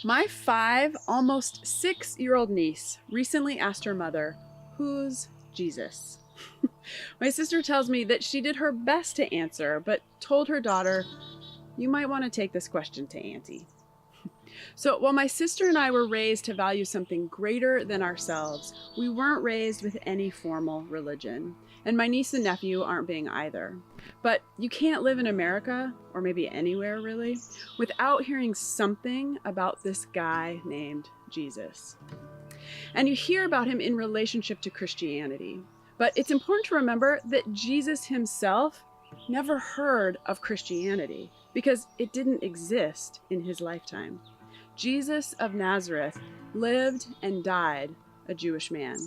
My 5, almost 6-year-old niece recently asked her mother, "Who's Jesus?" My sister tells me that she did her best to answer, but told her daughter, "You might want to take this question to Auntie." So while my sister and I were raised to value something greater than ourselves, we weren't raised with any formal religion. And my niece and nephew aren't being either. But you can't live in America, or maybe anywhere really, without hearing something about this guy named Jesus. And you hear about him in relationship to Christianity. But it's important to remember that Jesus himself never heard of Christianity because it didn't exist in his lifetime. Jesus of Nazareth lived and died a Jewish man.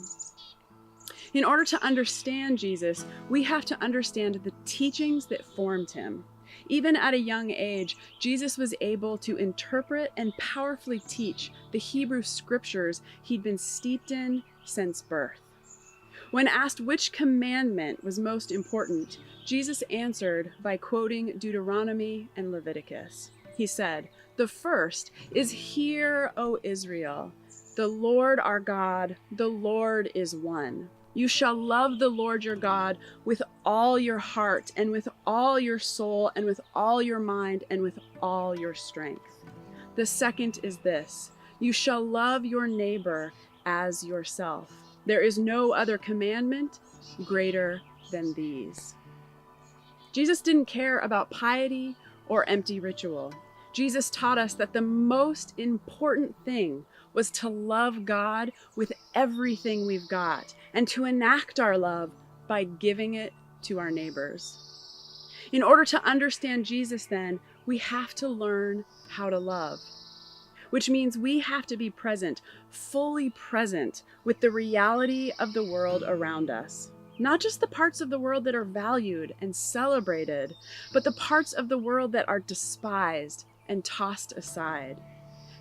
In order to understand Jesus, we have to understand the teachings that formed him. Even at a young age, Jesus was able to interpret and powerfully teach the Hebrew scriptures he'd been steeped in since birth. When asked which commandment was most important, Jesus answered by quoting Deuteronomy and Leviticus. He said, "The first is, 'Hear, O Israel, the Lord our God, the Lord is one. You shall love the Lord your God with all your heart and with all your soul and with all your mind and with all your strength.' The second is this, 'You shall love your neighbor as yourself. There is no other commandment greater than these.'" Jesus didn't care about piety or empty ritual. Jesus taught us that the most important thing was to love God with everything we've got and to enact our love by giving it to our neighbors. In order to understand Jesus, then, we have to learn how to love, which means we have to be present, fully present with the reality of the world around us. Not just the parts of the world that are valued and celebrated, but the parts of the world that are despised and tossed aside.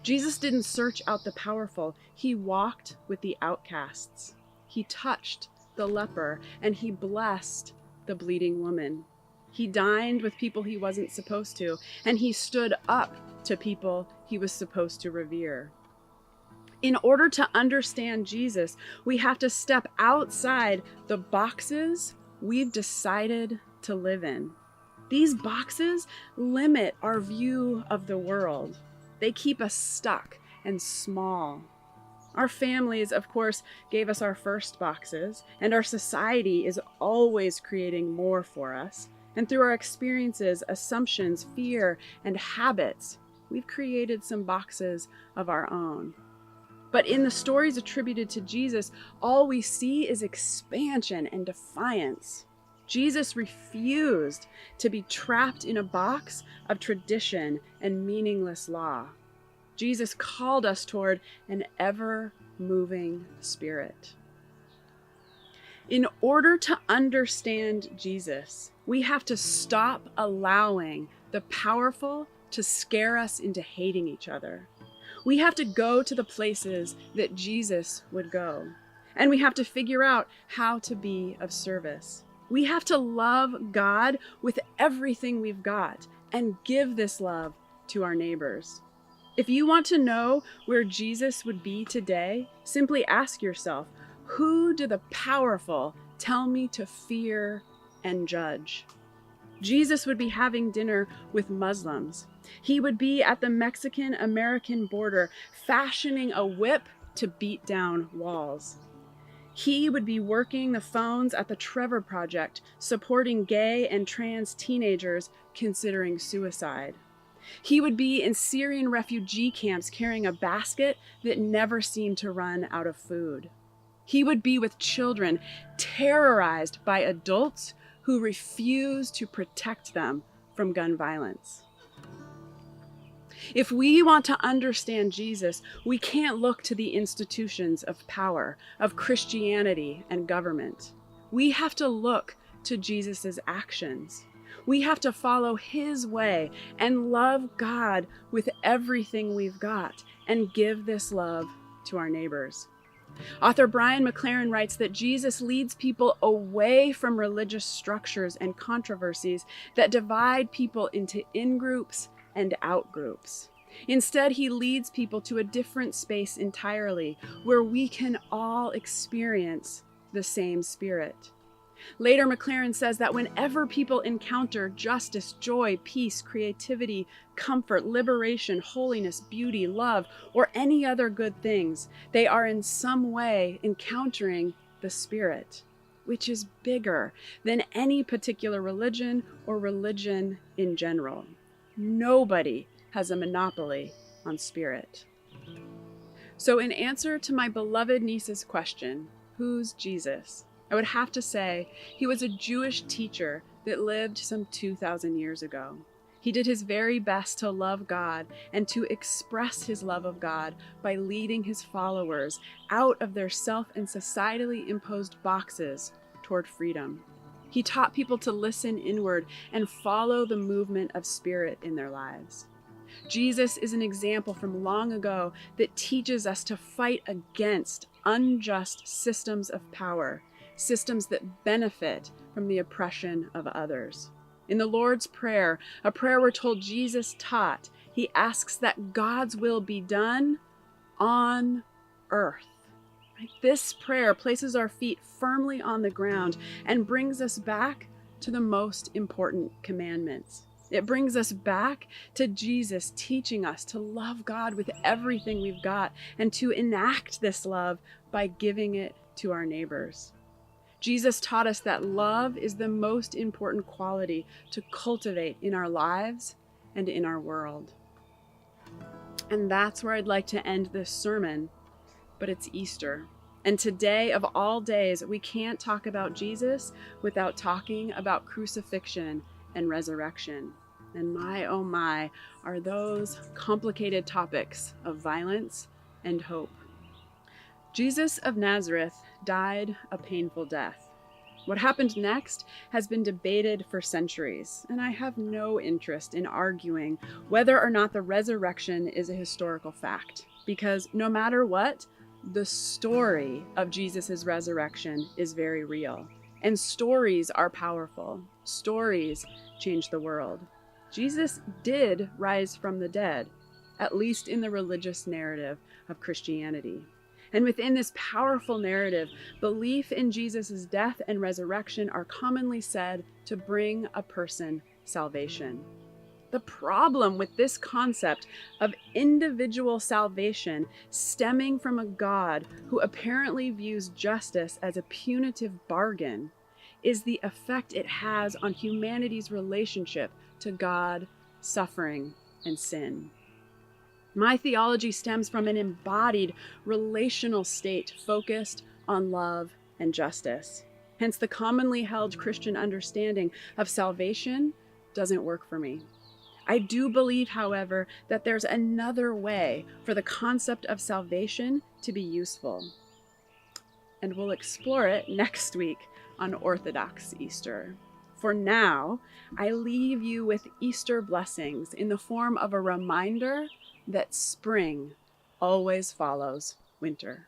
Jesus didn't search out the powerful. He walked with the outcasts. He touched the leper and he blessed the bleeding woman. He dined with people he wasn't supposed to, and he stood up to people he was supposed to revere. In order to understand Jesus, we have to step outside the boxes we've decided to live in. These boxes limit our view of the world. They keep us stuck and small. Our families, of course, gave us our first boxes, and our society is always creating more for us. And through our experiences, assumptions, fear, and habits, we've created some boxes of our own. But in the stories attributed to Jesus, all we see is expansion and defiance. Jesus refused to be trapped in a box of tradition and meaningless law. Jesus called us toward an ever-moving spirit. In order to understand Jesus, we have to stop allowing the powerful to scare us into hating each other. We have to go to the places that Jesus would go, and we have to figure out how to be of service. We have to love God with everything we've got and give this love to our neighbors. If you want to know where Jesus would be today, simply ask yourself, who do the powerful tell me to fear and judge? Jesus would be having dinner with Muslims. He would be at the Mexican-American border fashioning a whip to beat down walls. He would be working the phones at the Trevor Project, supporting gay and trans teenagers considering suicide. He would be in Syrian refugee camps carrying a basket that never seemed to run out of food. He would be with children terrorized by adults who refuse to protect them from gun violence. If we want to understand Jesus, we can't look to the institutions of power, of Christianity and government. We have to look to Jesus's actions. We have to follow his way and love God with everything we've got and give this love to our neighbors. Author Brian McLaren writes that Jesus leads people away from religious structures and controversies that divide people into in-groups and out-groups. Instead, he leads people to a different space entirely, where we can all experience the same Spirit. Later, Maclaren says that whenever people encounter justice, joy, peace, creativity, comfort, liberation, holiness, beauty, love, or any other good things, they are in some way encountering the Spirit, which is bigger than any particular religion or religion in general. Nobody has a monopoly on Spirit. So in answer to my beloved niece's question, who's Jesus? I would have to say he was a Jewish teacher that lived some 2,000 years ago. He did his very best to love God and to express his love of God by leading his followers out of their self and societally imposed boxes toward freedom. He taught people to listen inward and follow the movement of Spirit in their lives. Jesus is an example from long ago that teaches us to fight against unjust systems of power, systems that benefit from the oppression of others. In the Lord's Prayer, a prayer we're told Jesus taught, he asks that God's will be done on earth. This prayer places our feet firmly on the ground and brings us back to the most important commandments. It brings us back to Jesus teaching us to love God with everything we've got and to enact this love by giving it to our neighbors. Jesus taught us that love is the most important quality to cultivate in our lives and in our world. And that's where I'd like to end this sermon, but it's Easter. And today, of all days, we can't talk about Jesus without talking about crucifixion and resurrection. And my, oh my, are those complicated topics of violence and hope. Jesus of Nazareth died a painful death. What happened next has been debated for centuries, and I have no interest in arguing whether or not the resurrection is a historical fact, because no matter what, the story of Jesus' resurrection is very real, and stories are powerful. Stories change the world. Jesus did rise from the dead, at least in the religious narrative of Christianity. And within this powerful narrative, belief in Jesus' death and resurrection are commonly said to bring a person salvation. The problem with this concept of individual salvation stemming from a God who apparently views justice as a punitive bargain is the effect it has on humanity's relationship to God, suffering, and sin. My theology stems from an embodied relational state focused on love and justice. Hence, the commonly held Christian understanding of salvation doesn't work for me. I do believe, however, that there's another way for the concept of salvation to be useful. And we'll explore it next week on Orthodox Easter. For now, I leave you with Easter blessings in the form of a reminder that spring always follows winter.